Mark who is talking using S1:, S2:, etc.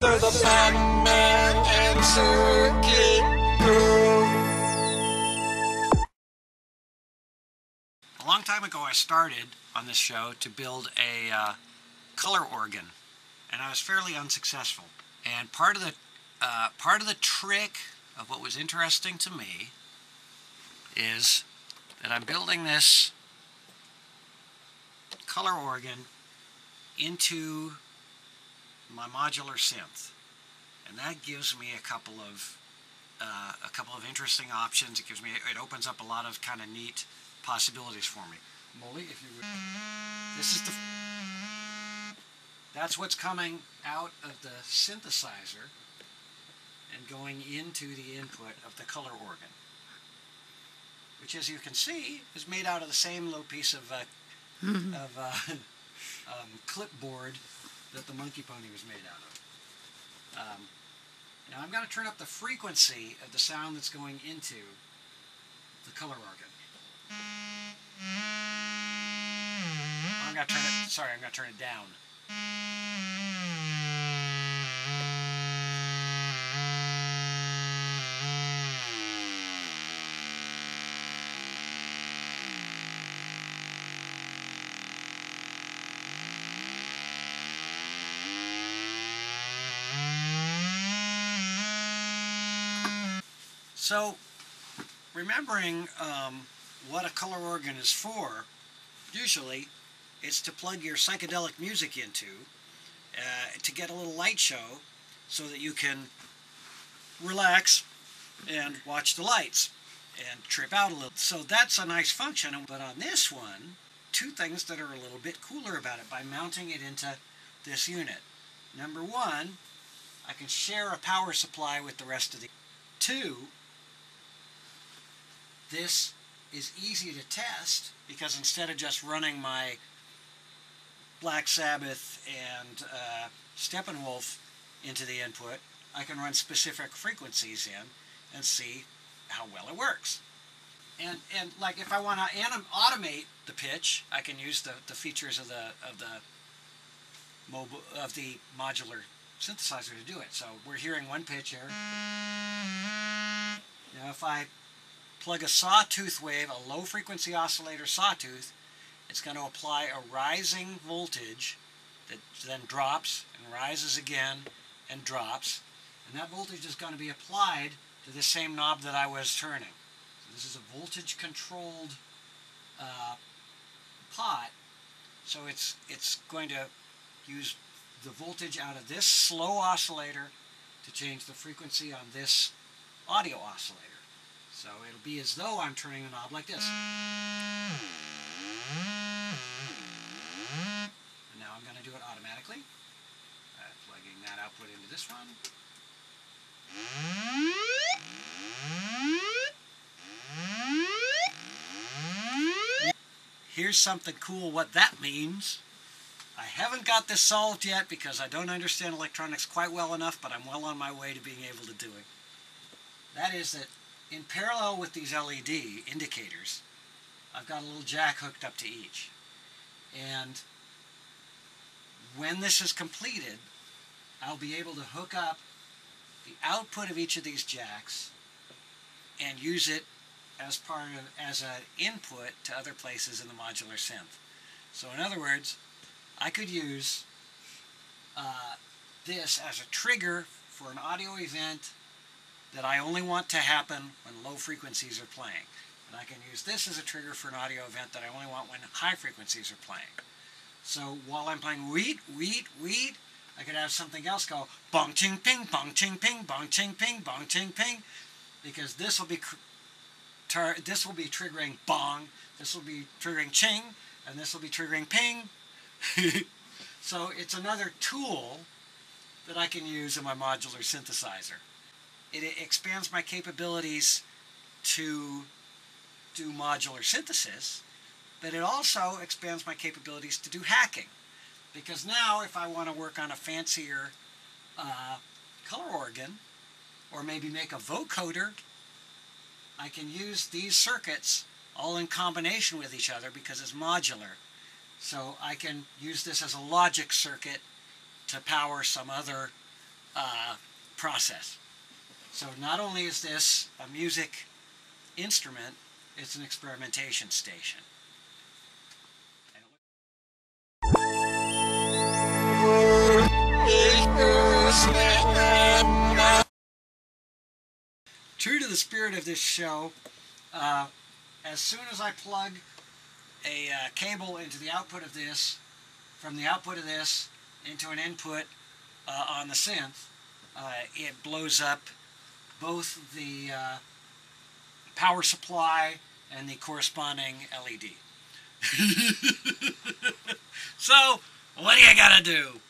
S1: They're the Pac-Man and Circuit Girl.
S2: A long time ago I started on this show to build a color organ, and I was fairly unsuccessful. And part of the trick of what was interesting to me is that I'm building this color organ into my modular synth, and that gives me a couple of interesting options. It opens up a lot of kind of neat possibilities for me. Molly, if you would. That's what's coming out of the synthesizer and going into the input of the color organ, which, as you can see, is made out of the same little piece of clipboard that the monkey pony was made out of. Now I'm going to turn up the frequency of the sound that's going into the color organ. I'm going to turn it down. So, remembering what a color organ is for, usually it's to plug your psychedelic music into to get a little light show so that you can relax and watch the lights and trip out a little. So that's a nice function. But on this one, two things that are a little bit cooler about it by mounting it into this unit. Number one, I can share a power supply with the rest of the. Two, this is easy to test because instead of just running my Black Sabbath and Steppenwolf into the input, I can run specific frequencies in and see how well it works. And like if I want to automate the pitch, I can use the features of the modular synthesizer to do it. So we're hearing one pitch here. Now if I plug a sawtooth wave, a low frequency oscillator sawtooth, it's going to apply a rising voltage that then drops and rises again and drops, and that voltage is going to be applied to the same knob that I was turning. So this is a voltage controlled pot, so it's going to use the voltage out of this slow oscillator to change the frequency on this audio oscillator. So it'll be as though I'm turning a knob like this. And now I'm going to do it automatically. Plugging that output into this one. Here's something cool what that means. I haven't got this solved yet because I don't understand electronics quite well enough, but I'm well on my way to being able to do it. That is that in parallel with these LED indicators, I've got a little jack hooked up to each. And when this is completed, I'll be able to hook up the output of each of these jacks and use it as an input to other places in the modular synth. So in other words, I could use this as a trigger for an audio event that I only want to happen when low frequencies are playing. And I can use this as a trigger for an audio event that I only want when high frequencies are playing. So while I'm playing weet, weet, weet, I could have something else go bong ching ping, bong ching ping, bong ching ping, bong ching ping, because this will be triggering bong, this will be triggering ching, and this will be triggering ping. So it's another tool that I can use in my modular synthesizer. It expands my capabilities to do modular synthesis, but it also expands my capabilities to do hacking. Because now if I want to work on a fancier color organ, or maybe make a vocoder, I can use these circuits all in combination with each other because it's modular. So I can use this as a logic circuit to power some other process. So not only is this a music instrument, it's an experimentation station. True to the spirit of this show, as soon as I plug a cable into the output of this, from the output of this into an input on the synth, it blows up both the power supply and the corresponding LED. So, what do you gotta do?